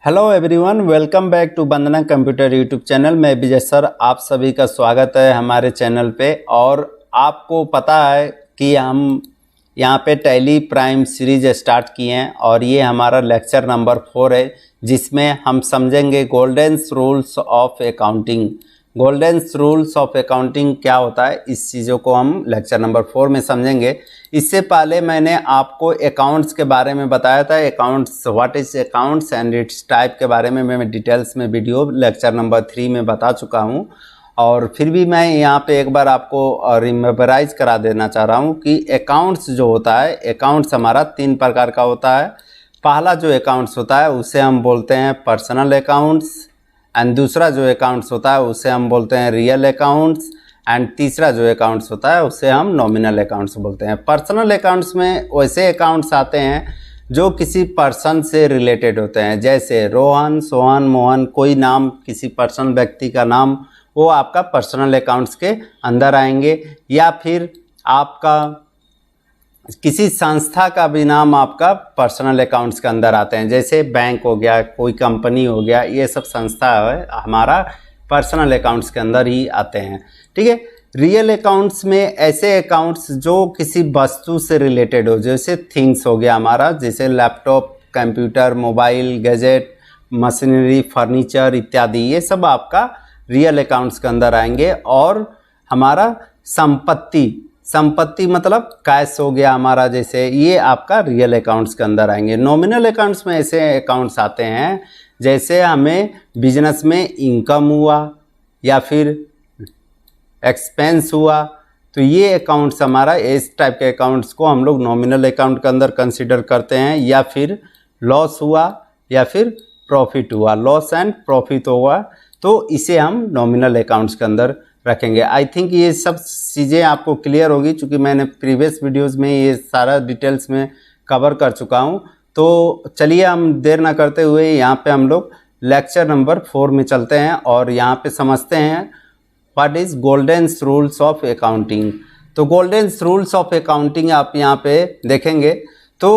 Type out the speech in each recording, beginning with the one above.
Hello everyone, welcome back to Vandana computer YouTube channel. मैं Vijay sir, आप सभी का स्वागत है हमारे चैनल पे। और आपको पता है कि हम यहाँ पे टैली प्राइम सीरीज स्टार्ट किए हैं और ये हमारा लेक्चर नंबर 4 है, जिसमें हम समझेंगे golden rules of accounting. Golden rules of accounting क्या होता है, इस चीज़ों को हम लेक्चर नंबर 4 में समझेंगे। इससे पहले मैंने आपको अकाउंट्स के बारे में बताया था, accounts what is accounts and it's type के बारे में मैं डिटेल्स में वीडियो लेक्चर नंबर 3 में बता चुका हूं। और फिर भी मैं यहाँ पे एक बार आपको रिमेम्बराइज करा देना चाह रहा हूँ कि अकाउंट्स जो होता है, अकाउंट्स हमारा 3 प्रकार का होता है। पहला जो अकाउंट्स होता है उसे हम बोलते हैं पर्सनल अकाउंट्स, एंड दूसरा जो अकाउंट्स होता है उसे हम बोलते हैं रियल अकाउंट्स, एंड तीसरा जो अकाउंट्स होता है उसे हम नॉमिनल अकाउंट्स बोलते हैं। पर्सनल अकाउंट्स में वैसे अकाउंट्स आते हैं जो किसी पर्सन से रिलेटेड होते हैं, जैसे रोहन, सोहन, मोहन, कोई नाम, किसी पर्सन व्यक्ति का नाम, वो आपका पर्सनल अकाउंट्स के अंदर आएंगे। या फिर आपका किसी संस्था का भी नाम आपका पर्सनल अकाउंट्स के अंदर आते हैं, जैसे बैंक हो गया, कोई कंपनी हो गया, ये सब संस्था है हमारा पर्सनल अकाउंट्स के अंदर ही आते हैं। ठीक है। रियल अकाउंट्स में ऐसे अकाउंट्स जो किसी वस्तु से रिलेटेड हो, जैसे थिंग्स हो गया हमारा, जैसे laptop, computer, mobile, gadget, machinery, furniture इत्यादि, ये सब आपका रियल अकाउंट्स के अंदर आएंगे। और हमारा संपत्ति मतलब कैश हो गया हमारा, जैसे ये आपका रियल अकाउंट्स के अंदर आएंगे। नॉमिनल अकाउंट्स में ऐसे अकाउंट्स आते हैं जैसे हमें बिजनेस में इनकम हुआ या फिर एक्सपेंस हुआ, तो ये अकाउंट्स हमारा, इस टाइप के अकाउंट्स को हम लोग नॉमिनल अकाउंट के अंदर कंसिडर करते हैं। या फिर लॉस हुआ या फिर प्रॉफिट हुआ, लॉस एंड प्रॉफिट हुआ, तो इसे हम नॉमिनल अकाउंट्स के अंदर रखेंगे। आई थिंक ये सब चीज़ें आपको क्लियर होगी, चूँकि मैंने प्रीवियस वीडियोस में ये सारा डिटेल्स में कवर कर चुका हूँ। तो चलिए हम देर ना करते हुए यहाँ पे हम लोग लेक्चर नंबर 4 में चलते हैं और यहाँ पे समझते हैं what is golden rules of accounting. तो गोल्डन रूल्स ऑफ अकाउंटिंग आप यहाँ पे देखेंगे तो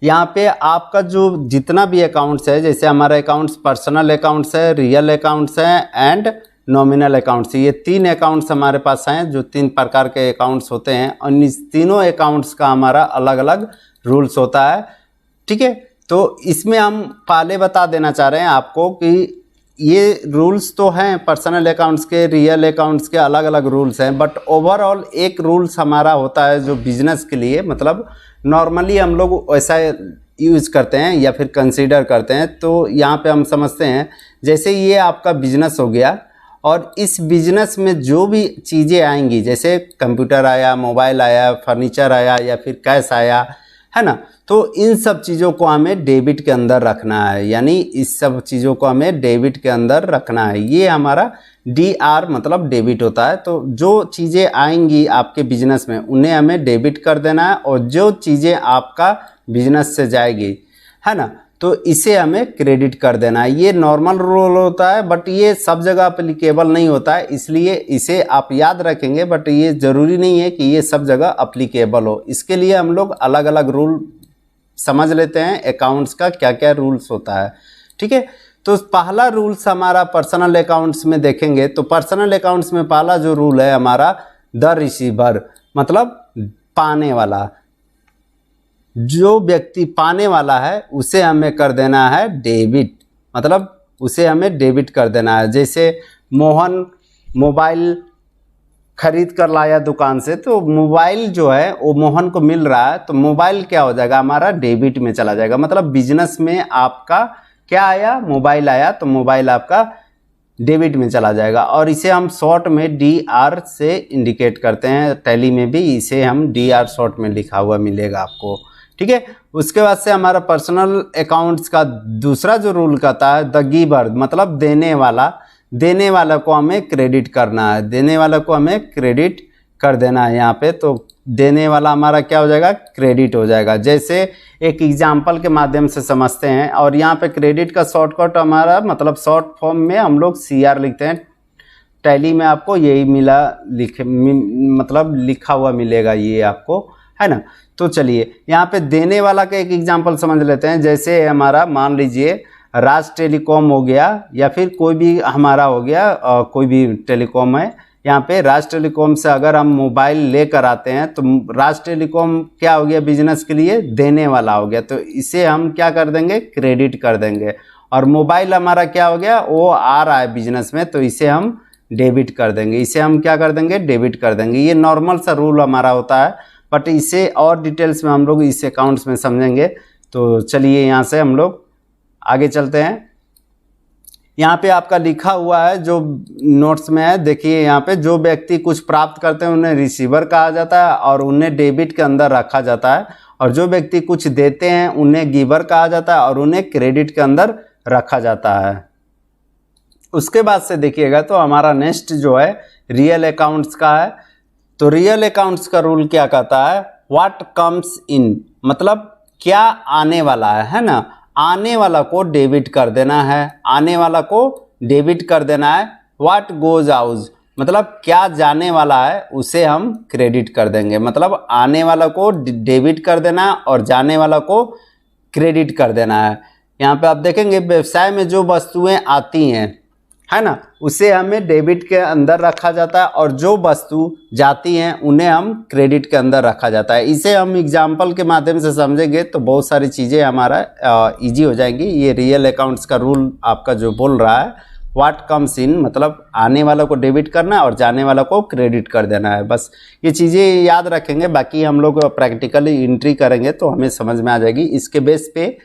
यहाँ पे आपका जो जितना भी अकाउंट्स है, जैसे हमारा अकाउंट्स पर्सनल अकाउंट्स है, रियल अकाउंट्स हैं एंड नॉमिनल अकाउंट्स, ये 3 अकाउंट्स हमारे पास हैं जो 3 प्रकार के अकाउंट्स होते हैं। और इस तीनों अकाउंट्स का हमारा अलग अलग रूल्स होता है। ठीक है। तो इसमें हम पहले बता देना चाह रहे हैं आपको कि ये रूल्स तो हैं पर्सनल अकाउंट्स के, रियल अकाउंट्स के अलग अलग रूल्स हैं, बट ओवरऑल एक रूल्स हमारा होता है जो बिजनेस के लिए, मतलब नॉर्मली हम लोग ऐसा यूज़ करते हैं या फिर कंसीडर करते हैं। तो यहाँ पे हम समझते हैं, जैसे ये आपका बिजनेस हो गया और इस बिजनेस में जो भी चीज़ें आएंगी, जैसे कंप्यूटर आया, मोबाइल आया, फर्नीचर आया या फिर कैश आया, है ना, तो इन सब चीज़ों को हमें डेबिट के अंदर रखना है। यानी इस सब चीज़ों को हमें डेबिट के अंदर रखना है। ये हमारा DR मतलब डेबिट होता है। तो जो चीज़ें आएंगी आपके बिजनेस में उन्हें हमें डेबिट कर देना है, और जो चीज़ें आपका बिजनेस से जाएगी, है ना, तो इसे हमें क्रेडिट कर देना है। ये नॉर्मल रूल होता है, बट ये सब जगह अप्लीकेबल नहीं होता है, इसलिए इसे आप याद रखेंगे, बट ये ज़रूरी नहीं है कि ये सब जगह अप्लीकेबल हो। इसके लिए हम लोग अलग अलग रूल समझ लेते हैं अकाउंट्स का क्या क्या रूल्स होता है। ठीक है। तो पहला रूल्स हमारा पर्सनल अकाउंट्स में देखेंगे तो पर्सनल अकाउंट्स में पहला जो रूल है हमारा, द रिसीवर मतलब पाने वाला, जो व्यक्ति पाने वाला है उसे हमें कर देना है डेबिट, मतलब उसे हमें डेबिट कर देना है। जैसे मोहन मोबाइल खरीद कर लाया दुकान से, तो मोबाइल जो है वो मोहन को मिल रहा है, तो मोबाइल क्या हो जाएगा, हमारा डेबिट में चला जाएगा। मतलब बिजनेस में आपका क्या आया, मोबाइल आया, तो मोबाइल आपका डेबिट में चला जाएगा। और इसे हम शॉर्ट में DR से इंडिकेट करते हैं। टैली में भी इसे हम DR शॉर्ट में लिखा हुआ मिलेगा आपको। ठीक है। उसके बाद से हमारा पर्सनल अकाउंट्स का दूसरा जो रूल कहता है, द गिवर मतलब देने वाला को हमें क्रेडिट करना है, देने वाला को हमें क्रेडिट कर देना है यहाँ पे। तो देने वाला हमारा क्या हो जाएगा, क्रेडिट हो जाएगा। जैसे एक एग्जाम्पल के माध्यम से समझते हैं, और यहाँ पे क्रेडिट का शॉर्टकट हमारा, मतलब शॉर्ट फॉर्म में हम लोग CR लिखते हैं। टैली में आपको यही मिला, मतलब लिखा हुआ मिलेगा ये आपको, है ना। तो चलिए यहाँ पे देने वाला का एक एग्जाम्पल समझ लेते हैं। जैसे हमारा मान लीजिए राज टेलीकॉम हो गया या फिर कोई भी हमारा हो गया कोई भी टेलीकॉम है, यहाँ पे राज टेलीकॉम से अगर हम मोबाइल लेकर आते हैं तो राज टेलीकॉम क्या हो गया, बिजनेस के लिए देने वाला हो गया, तो इसे हम क्या कर देंगे, क्रेडिट कर देंगे। और मोबाइल हमारा क्या हो गया, वो आ रहा है बिजनेस में, तो इसे हम डेबिट कर देंगे, इसे हम क्या कर देंगे, डेबिट कर देंगे। ये नॉर्मल सा रूल हमारा होता है, बट इसे और डिटेल्स में हम लोग इस अकाउंट्स में समझेंगे। तो चलिए यहाँ से हम लोग आगे चलते हैं। यहाँ पे आपका लिखा हुआ है जो नोट्स में है, देखिए यहाँ पे जो व्यक्ति कुछ प्राप्त करते हैं उन्हें रिसीवर कहा जाता है और उन्हें डेबिट के अंदर रखा जाता है, और जो व्यक्ति कुछ देते हैं उन्हें गिवर कहा जाता है और उन्हें क्रेडिट के अंदर रखा जाता है। उसके बाद से देखिएगा तो हमारा नेक्स्ट जो है रियल अकाउंट्स का है। तो रियल अकाउंट्स का रूल क्या कहता है, व्हाट कम्स इन, मतलब क्या आने वाला है ना, आने वाला को डेबिट कर देना है, आने वाला को डेबिट कर देना है। व्हाट गोज आउट, मतलब क्या जाने वाला है उसे हम क्रेडिट कर देंगे, मतलब आने वाला को डेबिट कर देना है और जाने वाला को क्रेडिट कर देना है। यहाँ पे आप देखेंगे व्यवसाय में जो वस्तुएं आती हैं है ना, उसे हमें डेबिट के अंदर रखा जाता है और जो वस्तु जाती हैं उन्हें हम क्रेडिट के अंदर रखा जाता है। इसे हम एग्जाम्पल के माध्यम से समझेंगे तो बहुत सारी चीज़ें हमारा इजी हो जाएंगी। ये रियल अकाउंट्स का रूल आपका जो बोल रहा है, व्हाट कम्स इन, मतलब आने वाला को डेबिट करना और जाने वाला को क्रेडिट कर देना है। बस ये चीज़ें याद रखेंगे, बाकी हम लोग प्रैक्टिकली एंट्री करेंगे तो हमें समझ में आ जाएगी। इसके बेस पे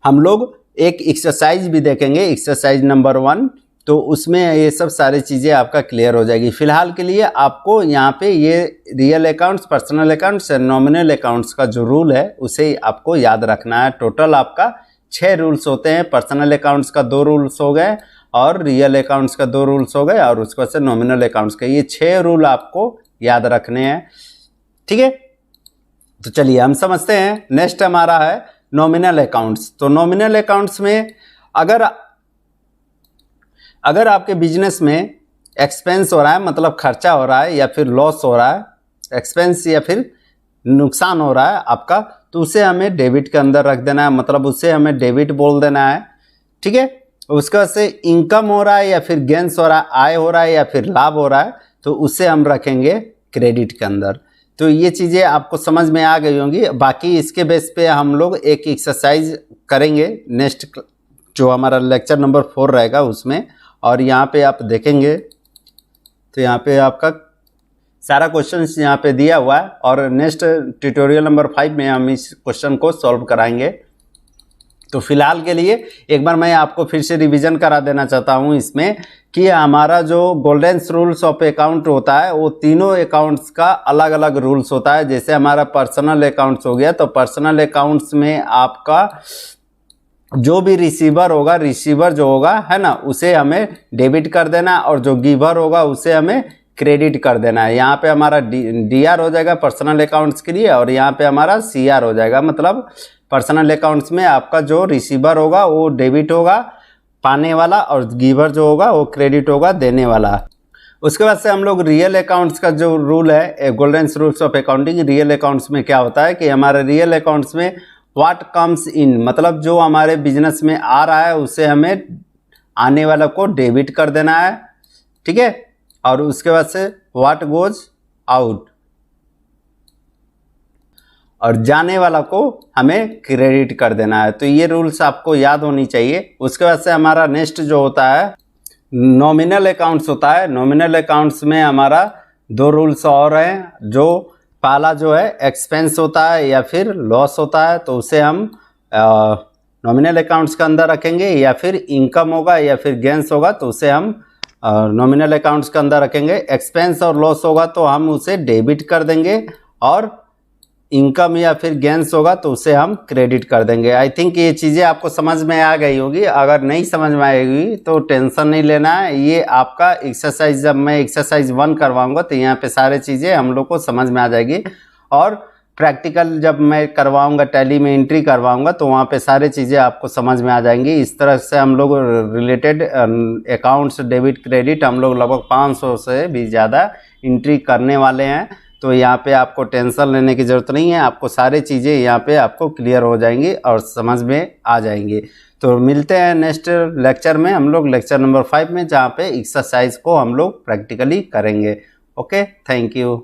हम लोग एक एक्सरसाइज भी देखेंगे, एक्सरसाइज नंबर 1, तो उसमें ये सब सारी चीज़ें आपका क्लियर हो जाएगी। फिलहाल के लिए आपको यहाँ पे ये real accounts, personal accounts, nominal accounts का जो रूल है उसे आपको याद रखना है। टोटल आपका 6 रूल्स होते हैं। पर्सनल अकाउंट्स का 2 रूल्स हो गए और रियल अकाउंट्स का 2 रूल्स हो गए और उसके बाद से नॉमिनल अकाउंट्स का, ये 6 रूल आपको याद रखने हैं, ठीक है। तो चलिए हम समझते हैं। नेक्स्ट हमारा है नॉमिनल अकाउंट्स। तो नॉमिनल अकाउंट्स में अगर आपके बिजनेस में एक्सपेंस हो रहा है, मतलब खर्चा हो रहा है या फिर लॉस हो रहा है, एक्सपेंस या फिर नुकसान हो रहा है आपका, तो उसे हमें डेबिट के अंदर रख देना है, मतलब उसे हमें डेबिट बोल देना है, ठीक है। उसका से इनकम हो रहा है या फिर गेंस हो रहा है, आय हो रहा है या फिर लाभ हो रहा है, तो उसे हम रखेंगे क्रेडिट के अंदर। तो ये चीज़ें आपको समझ में आ गई होंगी। बाकी इसके बेस पे हम लोग एक एक्सरसाइज करेंगे नेक्स्ट जो हमारा लेक्चर नंबर 4 रहेगा उसमें, और यहाँ पे आप देखेंगे तो यहाँ पे आपका सारा क्वेश्चन यहाँ पे दिया हुआ है और नेक्स्ट ट्यूटोरियल नंबर 5 में हम इस क्वेश्चन को सॉल्व कराएंगे। तो फिलहाल के लिए एक बार मैं आपको फिर से रिवीजन करा देना चाहता हूँ इसमें कि हमारा जो गोल्डन रूल्स ऑफ अकाउंट होता है वो तीनों अकाउंट्स का अलग अलग रूल्स होता है। जैसे हमारा पर्सनल अकाउंट्स हो गया, तो पर्सनल अकाउंट्स में आपका जो भी रिसीवर होगा, रिसीवर जो होगा है ना, उसे हमें डेबिट कर देना और जो गिवर होगा उसे हमें क्रेडिट कर देना है। यहाँ पे हमारा डीआर हो जाएगा पर्सनल अकाउंट्स के लिए और यहाँ पे हमारा सीआर हो जाएगा, मतलब पर्सनल अकाउंट्स में आपका जो रिसीवर होगा वो डेबिट होगा पाने वाला और गिवर जो होगा वो क्रेडिट होगा देने वाला। उसके बाद से हम लोग रियल अकाउंट्स का जो रूल है, golden rules of accounting, real accounts में क्या होता है कि हमारे रियल अकाउंट्स में व्हाट कम्स इन, मतलब जो हमारे बिजनेस में आ रहा है उसे हमें आने वाला को डेबिट कर देना है, ठीक है। और उसके बाद से व्हाट गोज आउट, और जाने वाला को हमें क्रेडिट कर देना है। तो ये रूल्स आपको याद होनी चाहिए। उसके बाद से हमारा नेक्स्ट जो होता है नॉमिनल अकाउंट्स होता है। नॉमिनल अकाउंट्स में हमारा 2 रूल्स और हैं। जो पहला जो है एक्सपेंस होता है या फिर लॉस होता है, तो उसे हम नॉमिनल अकाउंट्स के अंदर रखेंगे, या फिर इनकम होगा या फिर गेंस होगा तो उसे हम नॉमिनल अकाउंट्स के अंदर रखेंगे। एक्सपेंस और लॉस होगा तो हम उसे डेबिट कर देंगे और इनकम या फिर गेंस होगा तो उसे हम क्रेडिट कर देंगे। आई थिंक ये चीज़ें आपको समझ में आ गई होगी। अगर नहीं समझ में आएगी तो टेंशन नहीं लेना है। ये आपका एक्सरसाइज, जब मैं एक्सरसाइज 1 करवाऊंगा तो यहाँ पे सारे चीज़ें हम लोग को समझ में आ जाएगी, और प्रैक्टिकल जब मैं करवाऊंगा, टैली में एंट्री करवाऊंगा तो वहाँ पे सारे चीज़ें आपको समझ में आ जाएंगी। इस तरह से हम लोग रिलेटेड अकाउंट्स डेबिट क्रेडिट हम लोग लगभग 500 से भी ज़्यादा एंट्री करने वाले हैं। तो यहाँ पे आपको टेंशन लेने की ज़रूरत नहीं है, आपको सारी चीज़ें यहाँ पे आपको क्लियर हो जाएंगी और समझ में आ जाएंगी। तो मिलते हैं नेक्स्ट लेक्चर में, हम लोग लेक्चर नंबर 5 में, जहाँ पे एक्सरसाइज को हम लोग प्रैक्टिकली करेंगे। Okay, thank you.